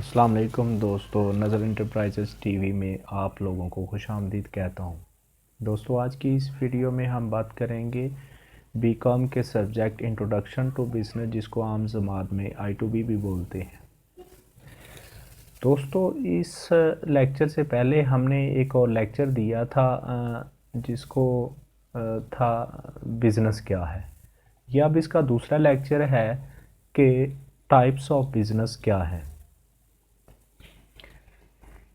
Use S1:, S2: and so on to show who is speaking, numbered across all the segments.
S1: अस्सलाम वालेकुम दोस्तों, नज़र इंटरप्राइजेज़ टीवी में आप लोगों को खुशामदीद कहता हूँ। दोस्तों, आज की इस वीडियो में हम बात करेंगे बीकॉम के सब्जेक्ट इंट्रोडक्शन टू बिज़नेस, जिसको आम ज़बान में I2B भी बोलते हैं। दोस्तों, इस लेक्चर से पहले हमने एक और लेक्चर दिया था जिसको था बिज़नेस क्या है। यह अब इसका दूसरा लेक्चर है कि टाइप्स ऑफ बिज़नेस क्या है।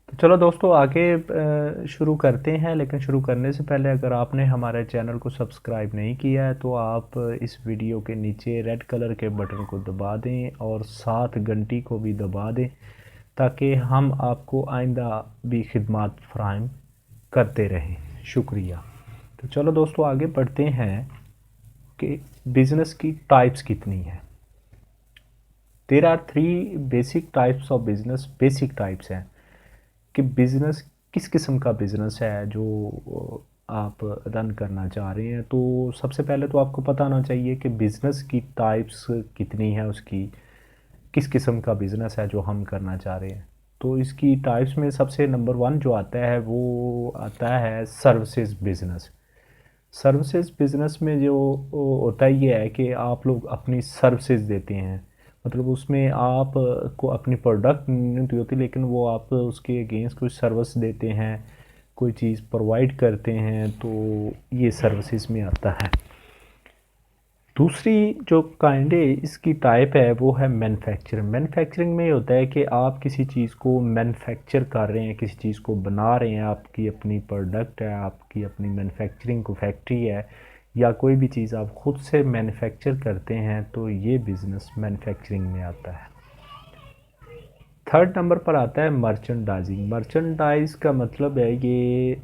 S1: तो चलो दोस्तों, आगे शुरू करते हैं। लेकिन शुरू करने से पहले अगर आपने हमारे चैनल को सब्सक्राइब नहीं किया है तो आप इस वीडियो के नीचे रेड कलर के बटन को दबा दें और साथ घंटी को भी दबा दें, ताकि हम आपको आइंदा भी खिदमत फराहम करते रहें। शुक्रिया। तो चलो दोस्तों, आगे बढ़ते हैं कि बिज़नेस की टाइप्स कितनी हैं। There are 3 basic types of business. Basic types हैं कि बिज़नेस किस किस्म का बिज़नेस है जो आप रन करना चाह रहे हैं। तो सबसे पहले तो आपको पता होना चाहिए कि बिज़नेस की टाइप्स कितनी है, उसकी किस किस्म का बिज़नेस है जो हम करना चाह रहे हैं। तो इसकी टाइप्स में सबसे नंबर 1 जो आता है वो आता है सर्विसेज बिज़नेस। सर्विसेज बिज़नेस में जो होता है ये है कि आप लोग अपनी सर्विसेज देते हैं। मतलब उसमें आप को अपनी प्रोडक्ट नहीं होती, लेकिन वो आप उसके अगेंस्ट कुछ सर्विस देते हैं, कोई चीज़ प्रोवाइड करते हैं, तो ये सर्विसेज में आता है। दूसरी जो काइंड है इसकी टाइप है वो है मैन्युफैक्चरिंग। मैन्युफैक्चरिंग में ये होता है कि आप किसी चीज़ को मैन्युफैक्चर कर रहे हैं, किसी चीज़ को बना रहे हैं, आपकी अपनी प्रोडक्ट है, आपकी अपनी मैन्युफैक्चरिंग को फैक्ट्री है, या कोई भी चीज़ आप ख़ुद से मैन्युफैक्चर करते हैं, तो ये बिज़नेस मैन्युफैक्चरिंग में आता है। थर्ड नंबर पर आता है मर्चेंडाइजिंग। मर्चेंडाइज का मतलब है, ये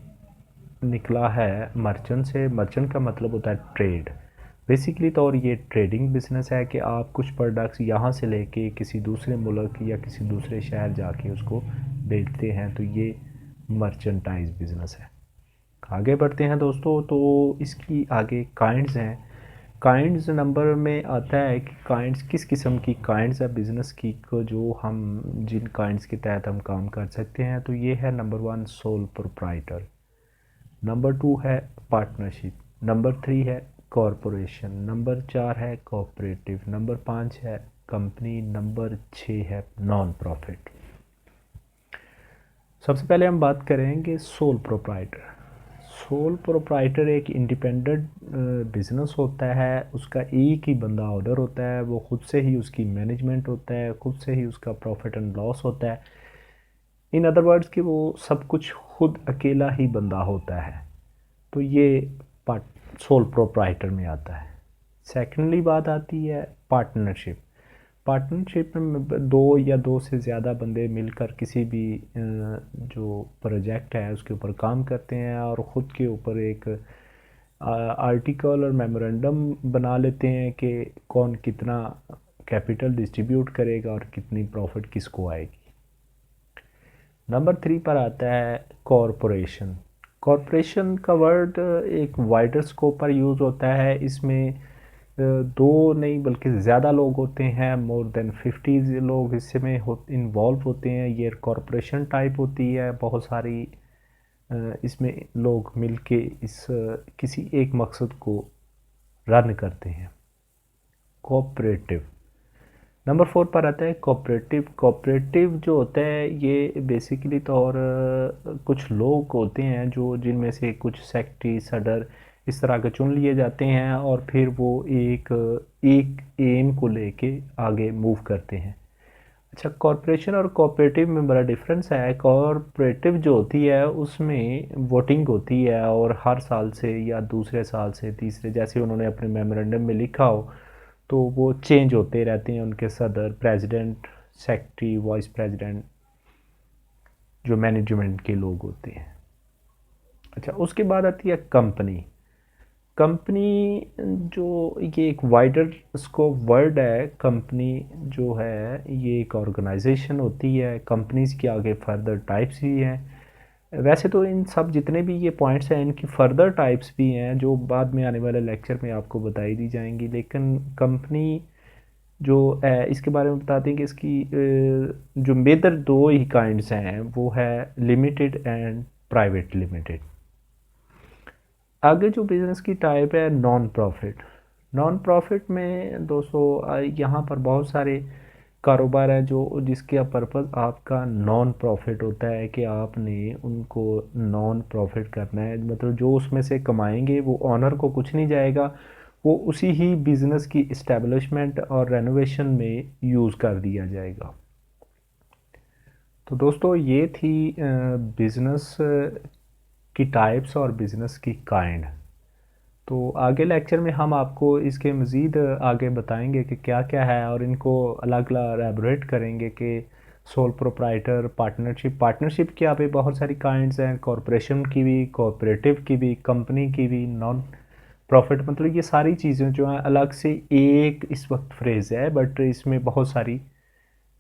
S1: निकला है मर्चेंट से। मर्चेंट का मतलब होता है ट्रेड। बेसिकली तो और ये ट्रेडिंग बिजनेस है कि आप कुछ प्रोडक्ट्स यहाँ से लेके किसी दूसरे मुल्क या किसी दूसरे शहर जाके उसको बेचते हैं, तो ये मर्चेंटाइज बिजनेस है। आगे बढ़ते हैं दोस्तों। तो इसकी आगे काइंड्स हैं। काइंड्स नंबर में आता है कि काइंड्स किस किस्म की काइंड्स है बिज़नेस की, को जो हम जिन काइंड्स के तहत हम काम कर सकते हैं। तो ये है नंबर 1 सोल प्रोप्राइटर, नंबर 2 है पार्टनरशिप, नंबर 3 है कॉरपोरेशन, नंबर 4 है कोऑपरेटिव, नंबर 5 है कंपनी, नंबर 6 है नॉन प्रॉफिट। सबसे पहले हम बात करेंगे सोल प्रोप्राइटर। सोल प्रोप्राइटर एक इंडिपेंडेंट बिज़नेस होता है। उसका एक ही बंदा ऑर्डर होता है, वो ख़ुद से ही उसकी मैनेजमेंट होता है, ख़ुद से ही उसका प्रॉफिट एंड लॉस होता है। इन अदर वर्ड्स कि वो सब कुछ खुद अकेला ही बंदा होता है। तो ये पार्ट सोल प्रोप्राइटर में आता है। सेकेंडली बात आती है पार्टनरशिप। पार्टनरशिप में दो या दो से ज़्यादा बंदे मिलकर किसी भी जो प्रोजेक्ट है उसके ऊपर काम करते हैं और ख़ुद के ऊपर एक आर्टिकल और मेमोरेंडम बना लेते हैं कि कौन कितना कैपिटल डिस्ट्रीब्यूट करेगा और कितनी प्रॉफिट किसको आएगी। नंबर 3 पर आता है कॉरपोरेशन। कॉरपोरेशन का वर्ड एक वाइडर स्कोप पर यूज़ होता है। इसमें दो नहीं बल्कि ज़्यादा लोग होते हैं, मोर देन 50 लोग इसमें इन्वॉल्व होते हैं। ये कॉरपोरेशन टाइप होती है। बहुत सारी इसमें लोग मिलके इस किसी एक मकसद को रन करते हैं। कोऑपरेटिव नंबर 4 पर आता है कोऑपरेटिव। कोऑपरेटिव जो होता है ये बेसिकली तो और कुछ लोग होते हैं जो जिनमें से कुछ सेक्रेटरी सदर इस तरह के चुन लिए जाते हैं और फिर वो एक एम को लेके आगे मूव करते हैं। अच्छा, कॉरपोरेशन और कोऑपरेटिव में बड़ा डिफरेंस है। कॉरपोरेटिव जो होती है उसमें वोटिंग होती है और हर साल से या दूसरे साल से तीसरे, जैसे उन्होंने अपने मेमोरेंडम में लिखा हो, तो वो चेंज होते रहते हैं उनके सदर, प्रेसिडेंट, सेक्रेटरी, वाइस प्रेसिडेंट, जो मैनेजमेंट के लोग होते हैं। अच्छा, उसके बाद आती है कंपनी। कंपनी जो ये एक वाइडर स्कोप वर्ड है। कंपनी जो है ये एक ऑर्गेनाइजेशन होती है। कंपनीज़ के आगे फर्दर टाइप्स भी हैं। वैसे तो इन सब जितने भी ये पॉइंट्स हैं इनकी फ़र्दर टाइप्स भी हैं जो बाद में आने वाले लेक्चर में आपको बताई दी जाएंगी। लेकिन कंपनी जो इसके बारे में बताते हैं कि इसकी जो मेजर दो ही काइंड्स हैं वो है लिमिटेड एंड प्राइवेट लिमिटेड। आगे जो बिज़नेस की टाइप है नॉन प्रॉफिट। नॉन प्रॉफिट में दोस्तों यहाँ पर बहुत सारे कारोबार है जो जिसका पर्पज़ आपका नॉन प्रॉफिट होता है कि आपने उनको नॉन प्रॉफिट करना है, मतलब जो उसमें से कमाएंगे वो ऑनर को कुछ नहीं जाएगा, वो उसी ही बिज़नेस की इस्टेब्लिशमेंट और रेनोवेशन में यूज़ कर दिया जाएगा। तो दोस्तों ये थी बिज़नेस की टाइप्स और बिज़नेस की काइंड। तो आगे लेक्चर में हम आपको इसके मज़ीद आगे बताएंगे कि क्या क्या है और इनको अलग अलग एलेबोरेट करेंगे कि सोल प्रोप्राइटर, पार्टनरशिप, पार्टनरशिप की यहाँ पे बहुत सारी काइंड्स हैं, कॉरपोरेशन की भी, कोऑपरेटिव की भी, कंपनी की भी, नॉन प्रॉफिट, मतलब ये सारी चीज़ें जो हैं अलग से एक इस वक्त फ्रेज़ है, बट इसमें बहुत सारी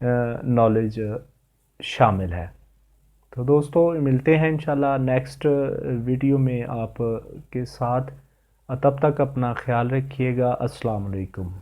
S1: नॉलेज शामिल है। तो दोस्तों मिलते हैं इंशाल्लाह नेक्स्ट वीडियो में आप के साथ। तब तक अपना ख्याल रखिएगा। अस्सलाम वालेकुम।